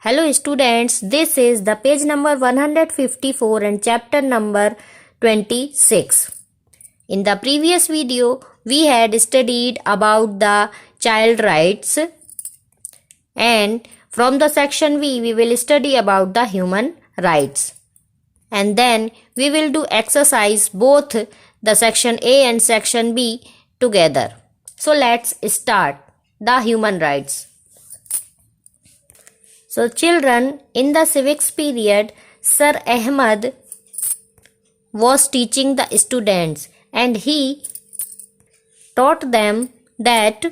Hello students, this is the page number 154 and chapter number 26. In the previous video, we had studied about the child rights, and from the section we will study about the human rights. And then we will do exercise both the section A and section B together. So let's start the human rights. So children, in the civics period, Sir Ahmed was teaching the students and he taught them that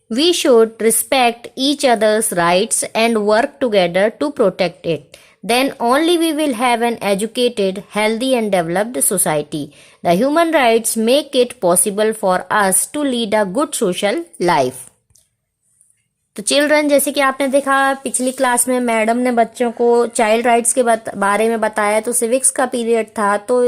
we should respect each other's rights and work together to protect it. Then only we will have an educated, healthy and developed society. The human rights make it possible for us to lead a good social life. तो children, जैसे कि आपने देखा पिछली class में madam ने बच्चों को चाइल्ड राइट्स के बारे में बताया, तो सिविक्स का पीरियड था, तो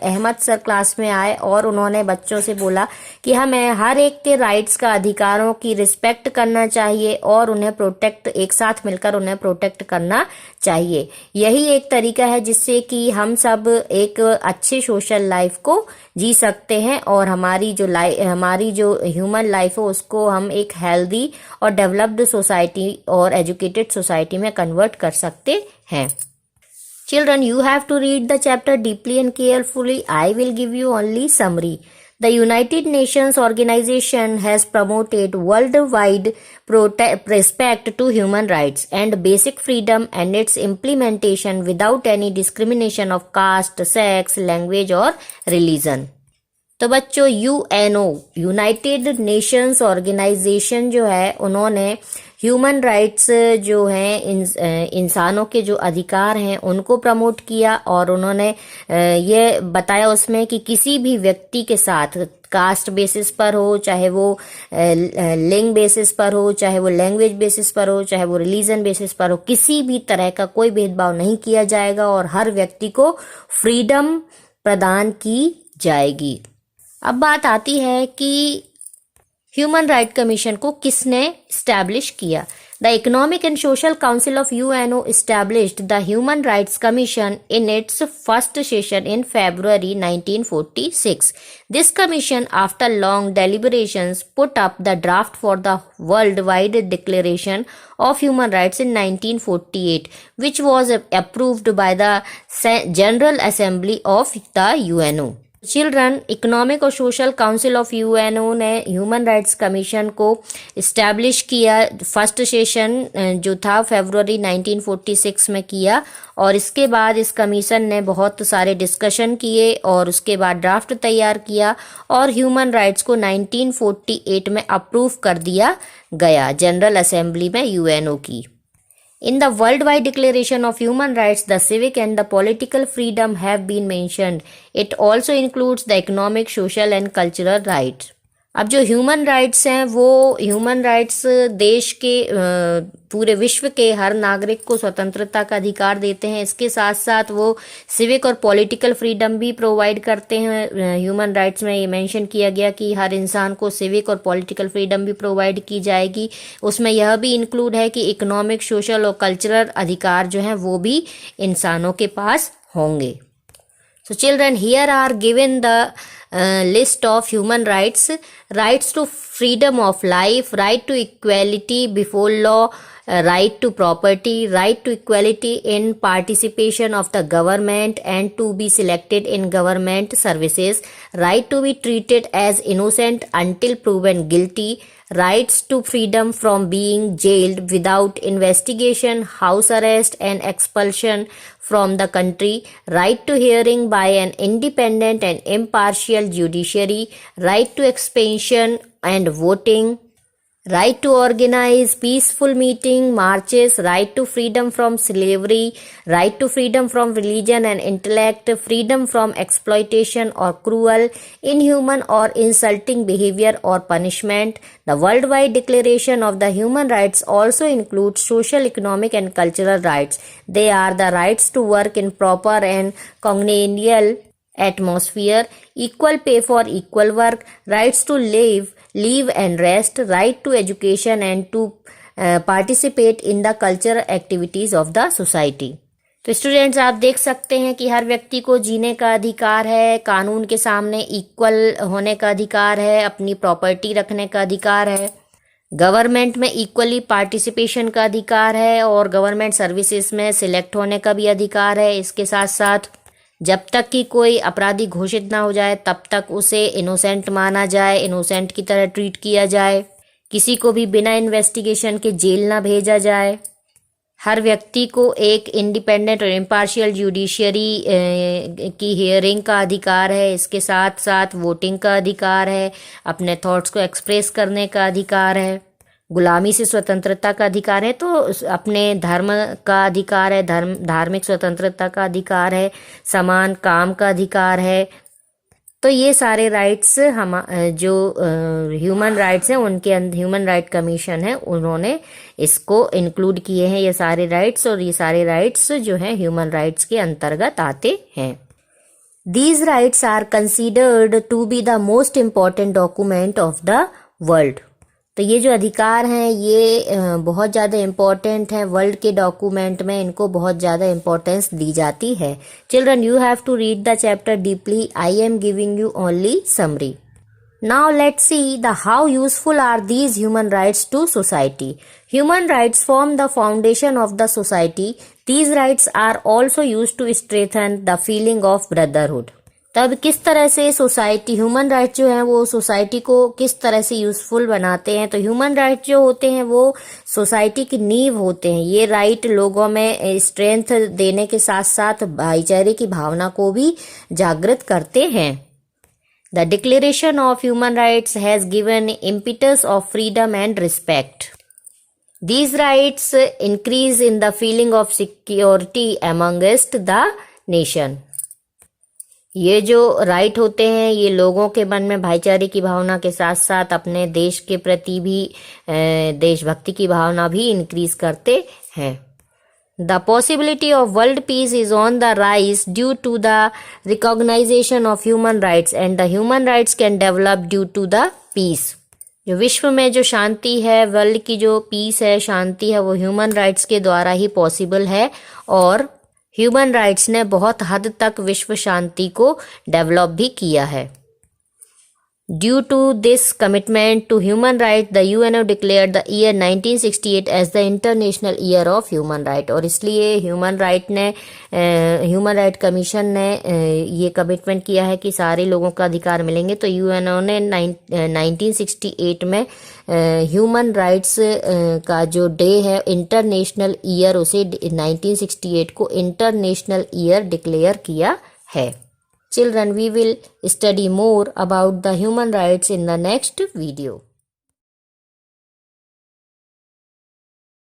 अहमद सर क्लास में आए और उन्होंने बच्चों से बोला कि हमें हर एक के राइट्स का, अधिकारों की रिस्पेक्ट करना चाहिए और उन्हें प्रोटेक्ट, एक साथ मिलकर उन्हें प्रोटेक्ट करना चाहिए। यही एक तरीका है जिससे कि हम सब एक अच्छे सोशल लाइफ को जी सकते हैं और हमारी जो ह्यूमन लाइफ है उसको हम एक हेल्दी और डेवलप्ड सोसाइटी और एजुकेटेड सोसाइटी में कन्वर्ट कर सकते हैं। Children, you have to read the chapter deeply and carefully. I will give you only summary. The United Nations organization has promoted worldwide respect to human rights and basic freedom and its implementation without any discrimination of caste, sex, language or religion. तो बच्चों, UNO United Nations organisation जो है, उन्होंने human rights जो हैं, इंसानों के जो अधिकार हैं उनको प्रमोट किया और उन्होंने ये बताया उसमें कि किसी भी व्यक्ति के साथ कास्ट बेसिस पर हो, चाहे वो लिंग बेसिस पर हो, चाहे वो लैंग्वेज बेसिस पर हो, चाहे वो रिलीजन बेसिस पर हो, किसी भी तरह का कोई भेदभाव नहीं किया जाएगा और हर व्यक्ति को फ्रीडम प्रदान की जाएगी। अब बात आती है कि ह्यूमन राइट कमीशन को किसने स्टैब्लिश किया। The economic and social council of UNO established the human rights commission in its first session in February 1946. This commission, after long deliberations, put up the draft for the worldwide declaration of human rights in 1948, which was approved by the General Assembly of the UNO. Children, economic और social council of UNO ने human rights commission को establish किया। First session जो था फरवरी 1946 में किया और इसके बाद इस कमीशन ने बहुत सारे डिस्कशन किए और उसके बाद ड्राफ्ट तैयार किया और ह्यूमन राइट्स को 1948 में अप्रूव कर दिया गया जनरल असेंबली में यूएनओ की। In the Worldwide Declaration of Human Rights, the civic and the political freedom have been mentioned. It also includes the economic, social and cultural rights. अब जो human rights हैं वो human rights देश के पूरे विश्व के हर नागरिक को स्वतंत्रता का अधिकार देते हैं। इसके साथ साथ वो सिविक और पॉलिटिकल फ्रीडम भी प्रोवाइड करते हैं। ह्यूमन राइट्स में ये मेंशन किया गया कि हर इंसान को सिविक और पॉलिटिकल फ्रीडम भी प्रोवाइड की जाएगी। उसमें यह भी इंक्लूड है कि इकोनॉमिक, सोशल और कल्चरल अधिकार जो हैं वो भी इंसानों के पास होंगे। So children, here are given the list of human rights. Rights to freedom of life, right to equality before law, right to property, right to equality in participation of the government and to be selected in government services, right to be treated as innocent until proven guilty, rights to freedom from being jailed without investigation, house arrest and expulsion from the country, right to hearing by an independent and impartial judiciary, right to expansion and voting, right to organize peaceful meeting, marches, right to freedom from slavery, right to freedom from religion and intellect, freedom from exploitation or cruel, inhuman or insulting behavior or punishment. The Worldwide Declaration of the Human Rights also includes social, economic and cultural rights. They are the rights to work in proper and congenial atmosphere, equal pay for equal work, rights to live and rest, right to education and to participate in the cultural activities of the society. तो students आप देख सकते हैं कि हर व्यक्ति को जीने का अधिकार है, कानून के सामने इक्वल होने का अधिकार है, अपनी प्रॉपर्टी रखने का अधिकार है, गवर्नमेंट में इक्वली पार्टिसिपेशन का अधिकार है और गवर्नमेंट सर्विसेज में सिलेक्ट होने का भी अधिकार है। इसके साथ साथ जब तक कि कोई अपराधी घोषित ना हो जाए तब तक उसे इनोसेंट माना जाए, इनोसेंट की तरह ट्रीट किया जाए, किसी को भी बिना इन्वेस्टिगेशन के जेल ना भेजा जाए। हर व्यक्ति को एक इंडिपेंडेंट और इम्पार्शियल जुडिशियरी की हियरिंग का अधिकार है। इसके साथ साथ वोटिंग का अधिकार है, अपने थॉट्स को एक्सप्रेस करने का अधिकार है, गुलामी से स्वतंत्रता का अधिकार है, तो अपने धर्म का अधिकार है, धार्मिक स्वतंत्रता का अधिकार है, समान काम का अधिकार है। तो ये सारे राइट्स हम जो ह्यूमन राइट्स हैं उनके ह्यूमन राइट कमीशन है उन्होंने इसको इंक्लूड किए हैं ये सारे राइट्स, और ये सारे राइट्स जो हैं ह्यूमन राइट्स के अंतर्गत आते हैं। These rights are considered to be the most important document of the world. तो ये जो अधिकार हैं ये बहुत ज़्यादा इम्पोर्टेंट है वर्ल्ड के डॉक्यूमेंट में, इनको बहुत ज़्यादा इम्पोर्टेंस दी जाती है। Children you have to read the chapter deeply, I am giving you only summary. Now let's see the how useful are these human rights to society. Human rights form the foundation of the society. These rights are also used to strengthen the feeling of brotherhood. तब किस तरह से society human right जो है वो society को किस तरह से यूजफुल बनाते हैं। तो ह्यूमन राइट जो होते हैं वो सोसाइटी की नींव होते हैं। ये राइट लोगों में स्ट्रेंथ देने के साथ साथ भाईचारे की भावना को भी जागृत करते हैं। The declaration of human rights has given impetus of freedom and respect. These rights increase in the feeling of security amongst the nation. ये जो राइट होते हैं ये लोगों के मन में भाईचारे की भावना के साथ साथ अपने देश के प्रति भी देशभक्ति की भावना भी इंक्रीज करते हैं। The possibility of world peace is on the rise due to the recognition of human rights, and the human rights can develop due to the peace. जो विश्व में जो शांति है, वर्ल्ड की जो पीस है, शांति है, वो ह्यूमन राइट्स के द्वारा ही पॉसिबल है, और ह्यूमन राइट्स ने बहुत हद तक विश्व शांति को डेवलप भी किया है। Due to this commitment to human right the UNO declared the year 1968 as the international year of human right. और इसलिए ह्यूमन राइट कमीशन ने ये कमिटमेंट किया है कि सारे लोगों का अधिकार मिलेंगे। तो यूएनओ ने 1968 में ह्यूमन राइट्स का जो डे है इंटरनेशनल ईयर, उसे 1968 को इंटरनेशनल ईयर डिक्लेयर किया है। Children, we will study more about the human rights in the next video.